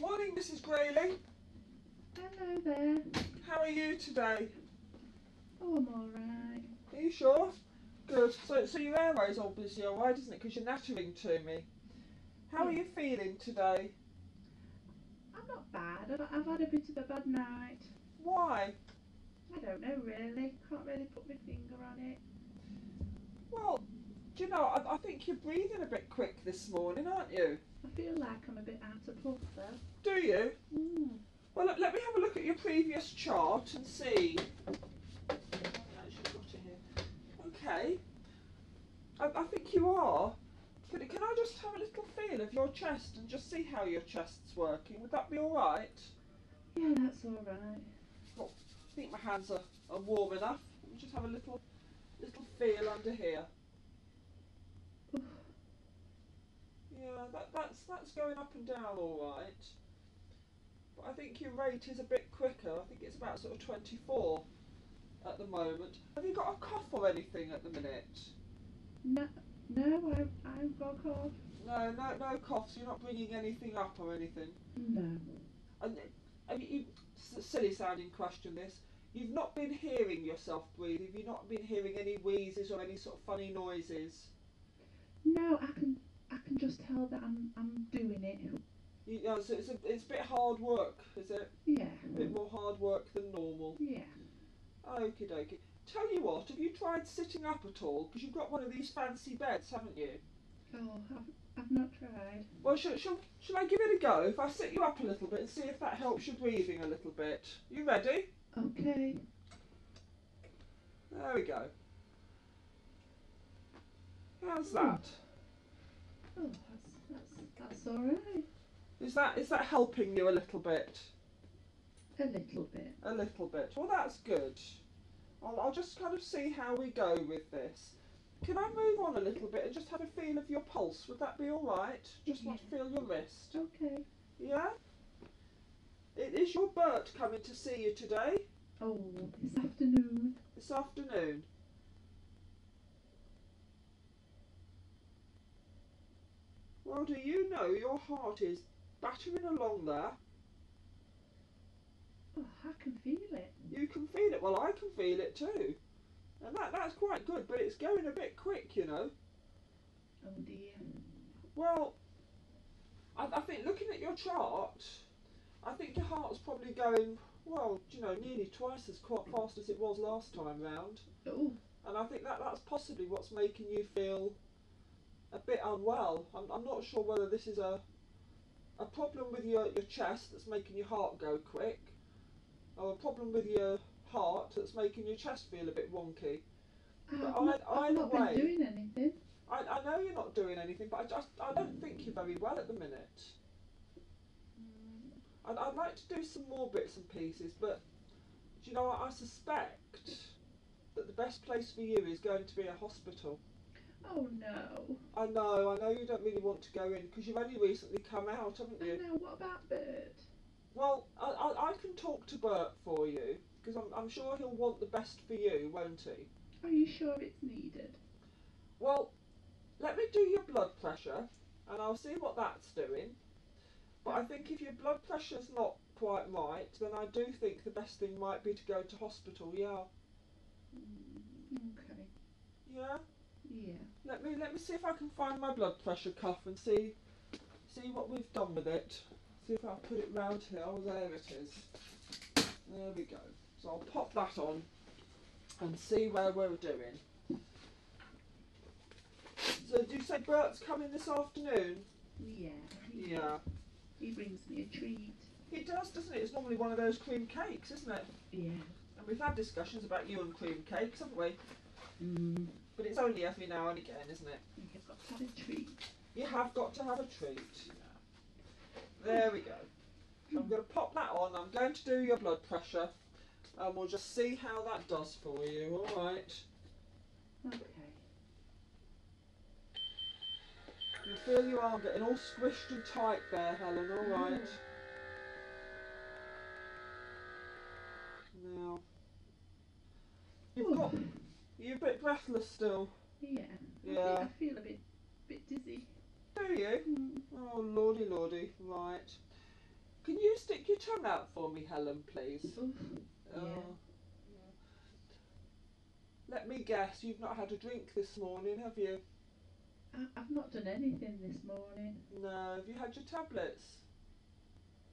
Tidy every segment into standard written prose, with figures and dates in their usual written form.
Morning, Mrs. Grayling. Hello there. How are you today? Oh, I'm alright. Are you sure? Good. So your airway's obviously alright, isn't it? Because you're nattering to me. How are you feeling today? I'm not bad. I've had a bit of a bad night. Why? I don't know really. Can't really put my finger on it. Well, do you know, I think you're breathing a bit quick this morning, aren't you? I feel like I'm a bit out of puff though. Do you? Mm. Well, let me have a look at your previous chart and see. Actually got it here. Okay. I think you are. Can I just have a little feel of your chest and just see how your chest's working? Would that be alright? Yeah, that's alright. Well, I think my hands are warm enough. Let me just have a little feel under here. Yeah, that's going up and down alright. But I think your rate is a bit quicker. I think it's about sort of 24 at the moment. Have you got a cough or anything at the minute? No, I've got a cough. No coughs. You're not bringing anything up or anything. No. And silly sounding question this. You've not been hearing yourself breathe. Have you not been hearing any wheezes or any sort of funny noises? No, I can just tell that I'm doing it. So it's a bit hard work, is it? Yeah. A bit more hard work than normal. Yeah. Okie dokie. Tell you what, have you tried sitting up at all? Because you've got one of these fancy beds, haven't you? Oh, I've not tried. Well, shall I give it a go? If I sit you up a little bit and see if that helps your breathing a little bit. You ready? Okay. There we go. How's that? Oh, that's alright. Is that helping you a little bit? A little bit. A little bit. Well, that's good. I'll just kind of see how we go with this. Can I move on a little bit and just have a feel of your pulse? Would that be all right? Just want to feel your wrist. Okay. Yeah? Is your Bert coming to see you today? Oh, this afternoon. This afternoon? Well, do you know your heart is battering along there? Oh, I can feel it. You can feel it. Well, I can feel it too. And that's quite good, but it's going a bit quick, you know. Oh dear. Well, I think looking at your chart, I think your heart's probably going, well, you know, nearly twice as fast as it was last time round. Oh. And I think that's possibly what's making you feel a bit unwell. I'm not sure whether this is a problem with your chest that's making your heart go quick, or a problem with your heart that's making your chest feel a bit wonky. I've not been doing anything. I know you're not doing anything, but I don't think you're very well at the minute. I'd like to do some more bits and pieces, but do you know what? I suspect that the best place for you is going to be a hospital. Oh no. I know you don't really want to go in because you've only recently come out, haven't you? I know. What about Bert? Well, I can talk to Bert for you because I'm sure he'll want the best for you, won't he? Are you sure it's needed? Well, let me do your blood pressure and I'll see what that's doing. But I think if your blood pressure's not quite right, then I do think the best thing might be to go to hospital, yeah. Okay. Yeah? Yeah. Let me see if I can find my blood pressure cuff and see what we've done with it. See if I put it round here. Oh, there it is. There we go. So I'll pop that on and see where we're doing. So do you say Bert's coming this afternoon? Yeah. Yeah. He brings me a treat. He does, doesn't it? It's normally one of those cream cakes, isn't it? Yeah. And we've had discussions about you and cream cakes, haven't we? Mm. But it's only every now and again, isn't it? You've got to have a treat. You have got to have a treat. There we go. I'm going to pop that on. I'm going to do your blood pressure and we'll just see how that does for you, alright? Okay. You feel your arm getting all squished and tight there, Helen, alright? Now, you're a bit breathless still. Yeah. Yeah. I feel a bit dizzy. Do you? Mm. Oh, lordy, lordy. Right. Can you stick your tongue out for me, Helen, please? Oof. Oh. Yeah. Let me guess, you've not had a drink this morning, have you? I've not done anything this morning. No. Have you had your tablets?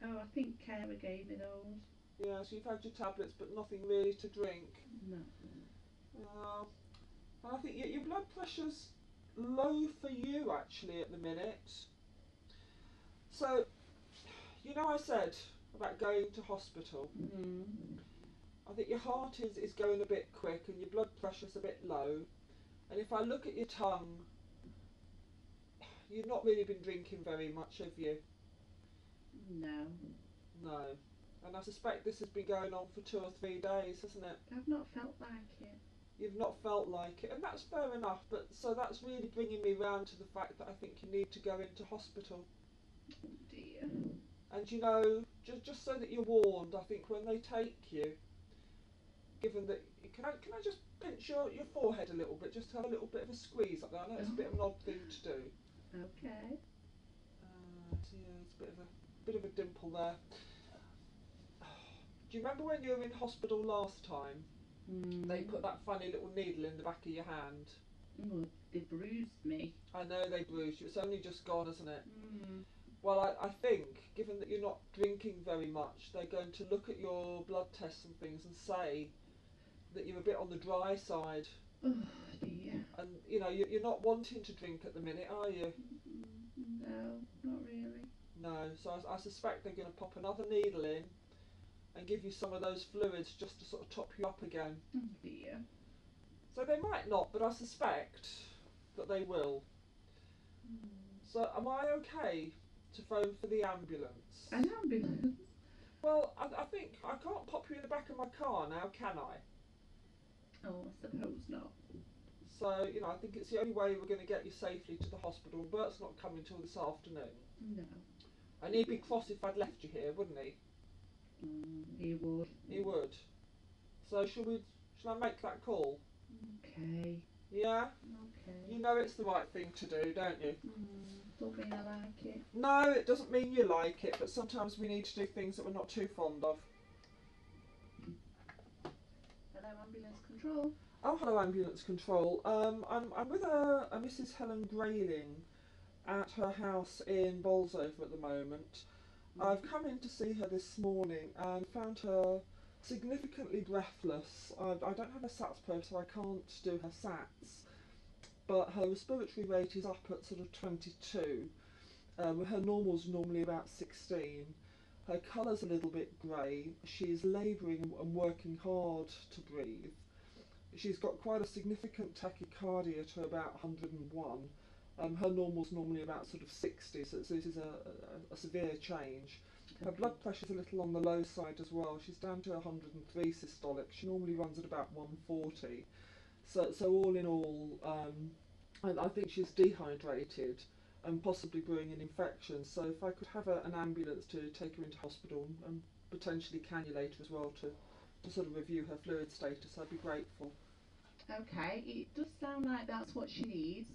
Oh, I think Kara gave me those. Yeah, so you've had your tablets, but nothing really to drink. No. Oh. And I think your blood pressure's low for you, actually, at the minute. So, you know I said about going to hospital. Mm. I think your heart is going a bit quick and your blood pressure's a bit low. And if I look at your tongue, you've not really been drinking very much, have you? No. No. And I suspect this has been going on for 2 or 3 days, hasn't it? I've not felt like it. You've not felt like it, and that's fair enough, but so that's really bringing me round to the fact that I think you need to go into hospital. Oh dear. And you know, just so that you're warned, I think when they take you, given that, can I just pinch your forehead a little bit, just to have a little bit of a squeeze up there? I know it's a bit of an odd thing to do. Okay. So yeah, it's a bit of a dimple there. Do you remember when you were in hospital last time? Mm. They put that funny little needle in the back of your hand. Oh, they bruised me. I know they bruised you. It's only just gone, isn't it? Mm. Well, I think, given that you're not drinking very much, they're going to look at your blood tests and things and say that you're a bit on the dry side. Oh dear. And, you know, you're not wanting to drink at the minute, are you? No, not really. No. So I suspect they're going to pop another needle in and give you some of those fluids just to sort of top you up again. Oh dear. So they might not, but I suspect that they will. Mm. So am I okay to phone for the ambulance? An ambulance? Well, I think I can't pop you in the back of my car now, can I? Oh, I suppose not. So, you know, I think it's the only way we're going to get you safely to the hospital. Bert's not coming till this afternoon. No. And he'd be cross if I'd left you here, wouldn't he? He would. He would. So shall I make that call? Okay. Yeah? Okay. You know it's the right thing to do, don't you? Don't mean I like it. No, it doesn't mean you like it, but sometimes we need to do things that we're not too fond of. Hello, ambulance control. Oh, hello, ambulance control. I'm with a Mrs. Helen Grayling at her house in Bolsover at the moment. I've come in to see her this morning and found her significantly breathless. I don't have a SATS probe, so I can't do her SATS, but her respiratory rate is up at sort of 22. Her normal's normally about 16. Her colour's a little bit grey. She's labouring and working hard to breathe. She's got quite a significant tachycardia to about 101. Her normal's normally about sort of 60, so this is a severe change. Her blood pressure's a little on the low side as well. She's down to 103 systolic. She normally runs at about 140. So all in all, I think she's dehydrated and possibly brewing an infection. So if I could have an ambulance to take her into hospital and potentially cannulate her as well to sort of review her fluid status, I'd be grateful. Okay, it does sound like that's what she needs.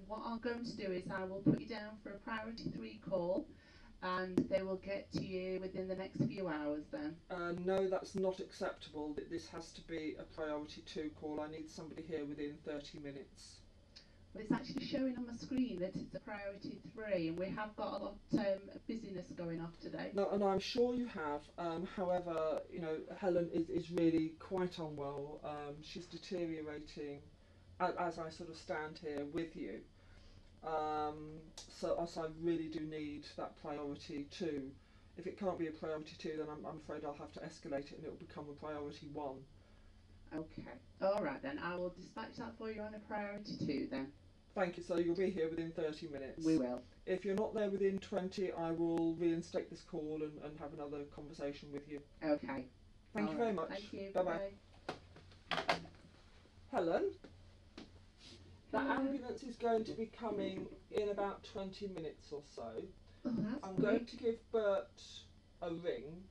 What I'm going to do is I will put you down for a priority 3 call, and they will get to you within the next few hours then. No, that's not acceptable. This has to be a priority 2 call. I need somebody here within 30 minutes. But it's actually showing on my screen that it's a priority 3, and we have got a lot of busyness going off today. No, and I'm sure you have. However, you know, Helen is really quite unwell. She's deteriorating as I sort of stand here with you. So I really do need that priority 2. If it can't be a priority 2, then I'm afraid I'll have to escalate it and it'll become a priority 1. Okay. Alright then, I will dispatch that for you on a priority 2 then. Thank you, so you'll be here within 30 minutes. We will. If you're not there within 20, I will reinstate this call and have another conversation with you. Okay. Thank you very much. Thank you. Bye-bye. Helen? That ambulance is going to be coming in about 20 minutes or so. Oh, that's I'm quick. going to give Bert a ring.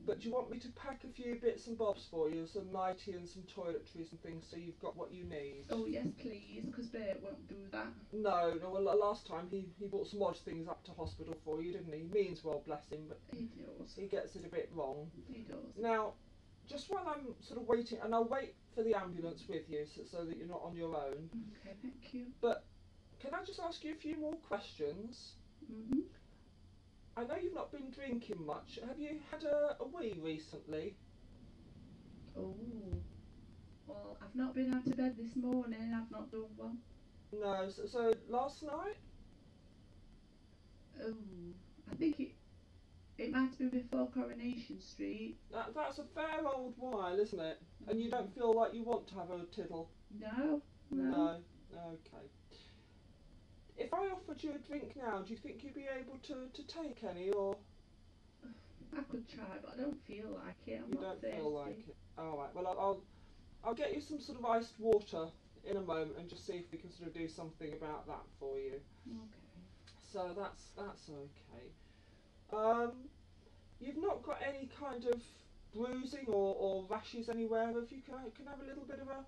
But do you want me to pack a few bits and bobs for you, some nightie and some toiletries and things, so you've got what you need? Oh yes, please, because Bert won't do that. No, well, last time he brought some odd things up to hospital for you, didn't he? He means well, bless him, but He does. he gets it a bit wrong. He does. Now, just while I'm sort of waiting, and I'll wait for the ambulance with you so that you're not on your own. Okay, thank you. But can I just ask you a few more questions? Mhm. I know you've not been drinking much. Have you had a wee recently? Oh. Well, I've not been out of bed this morning. I've not done one. No. So last night? Oh. I think it might have been before Coronation Street. That's a fair old while, isn't it? And you don't feel like you want to have a tiddle? No. No. Okay. If I offered you a drink now, do you think you'd be able to take any, or? I could try, but I don't feel like it. I'm You not don't thirsty. feel like it? Alright, well I'll get you some sort of iced water in a moment and just see if we can sort of do something about that for you. Okay. So that's okay. You've not got any kind of bruising or rashes anywhere, have you? Can I have a little bit of a...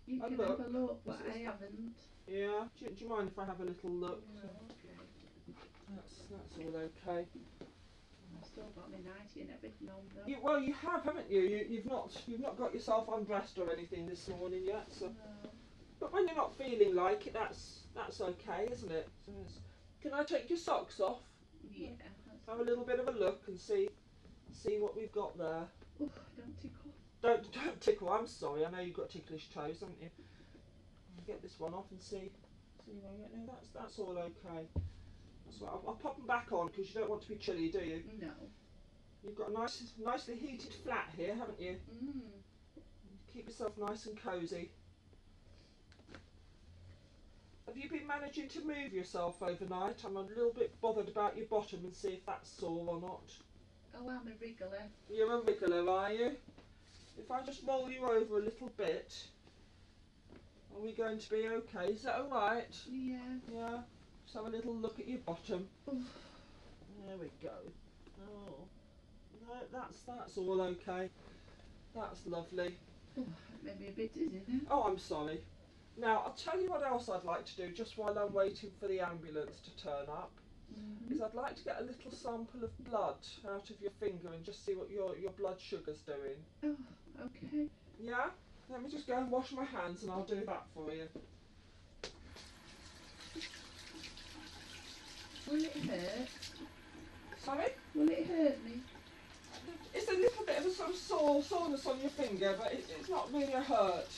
You A can look. have a look, but Is I that- haven't. Yeah? Do you mind if I have a little look? No, okay. That's all okay. I've still got my nightie and everything on though. Well, you have, haven't you? You've not got yourself undressed or anything this morning yet. So, No. but when you're not feeling like it, that's okay, isn't it? Can I take your socks off? Yeah. Have a little bit of a look and see what we've got there. Oh, don't tickle. Don't tickle. I'm sorry. I know you've got ticklish toes, haven't you? I'll get this one off and see what I get. No, that's all okay. That's right. I'll pop them back on because you don't want to be chilly, do you? No. You've got a nicely heated flat here, haven't you? Keep yourself nice and cosy. Have you been managing to move yourself overnight? I'm a little bit bothered about your bottom and see if that's sore or not. Oh, I'm a wriggler. You're a wriggler, are you? If I just roll you over a little bit, are we going to be okay? Is that alright? Yeah. Yeah. Just have a little look at your bottom. Oh. There we go. Oh. No, that's all okay. That's lovely. Oh, maybe a bit dizzy now. Oh, I'm sorry. Now, I'll tell you what else I'd like to do just while I'm waiting for the ambulance to turn up. Is I'd like to get a little sample of blood out of your finger and just see what your blood sugar's doing. Oh, okay. Yeah? Let me just go and wash my hands and I'll do that for you. Will it hurt? Sorry? Will it hurt me? It's a little bit of a sort of soreness on your finger, but it's not really a hurt.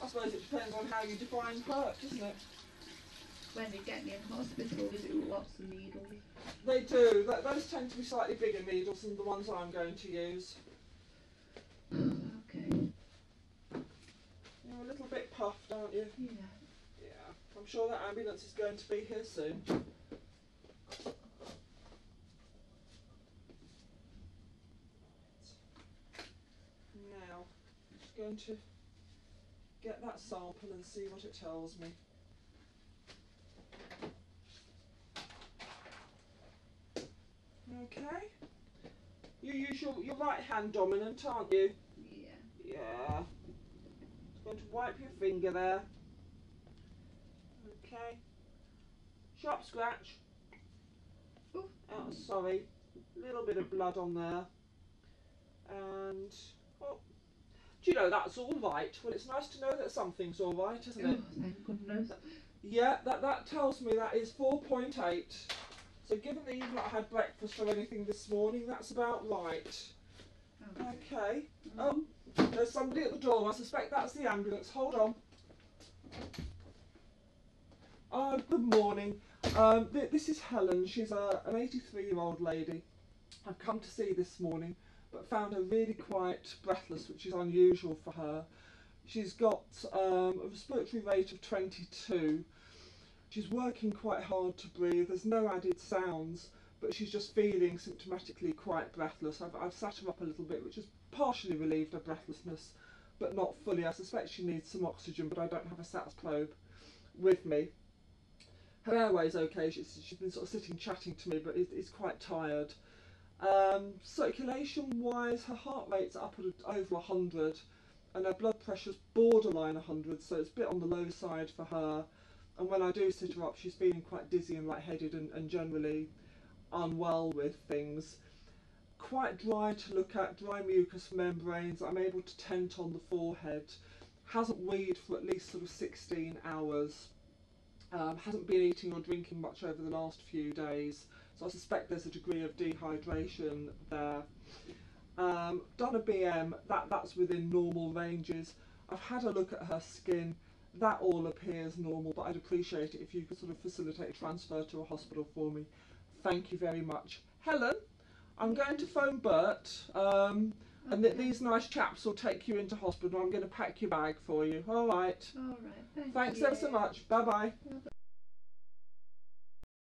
I suppose it depends on how you define hurt, doesn't it? When they get me in hospital, they do lots of needles. They do. Those tend to be slightly bigger needles than the ones I'm going to use. Okay. You're a little bit puffed, aren't you? Yeah. Yeah. I'm sure that ambulance is going to be here soon. Now, I'm just going to get that sample and see what it tells me. Okay. You use your right hand dominant, aren't you? Yeah. Yeah. Just going to wipe your finger there. Okay. Sharp scratch. Ooh. Oh, sorry. Little bit of blood on there. And oh, do you know that's all right? Well, it's nice to know that something's all right, isn't it? Oh, thank goodness. Yeah, that tells me that is 4.8. So given that you've not had breakfast or anything this morning, that's about right. Okay. Oh, there's somebody at the door. I suspect that's the ambulance. Hold on. Oh, good morning. This is Helen. She's an 83-year-old lady. I've come to see this morning, but found her really quite breathless, which is unusual for her. She's got a respiratory rate of 22. She's working quite hard to breathe. There's no added sounds, but she's just feeling symptomatically quite breathless. I've sat her up a little bit, which has partially relieved her breathlessness, but not fully. I suspect she needs some oxygen, but I don't have a SATS probe with me. Her airway's okay. She's been sort of sitting chatting to me, but is quite tired. Circulation wise, her heart rate's up at over 100 and her blood pressure's borderline 100, so it's a bit on the low side for her. And when I do sit her up, she's feeling quite dizzy and lightheaded and generally unwell with things. Quite dry to look at, dry mucous membranes. I'm able to tent on the forehead. Hasn't weed for at least sort of 16 hours. Hasn't been eating or drinking much over the last few days, so I suspect there's a degree of dehydration there. Done a BM, that's within normal ranges. I've had a look at her skin, that all appears normal, but I'd appreciate it if you could sort of facilitate a transfer to a hospital for me. Thank you very much. Helen, I'm going to phone Bert, and these nice chaps will take you into hospital. I'm going to pack your bag for you. All right. All right. Thanks ever so much. Bye-bye.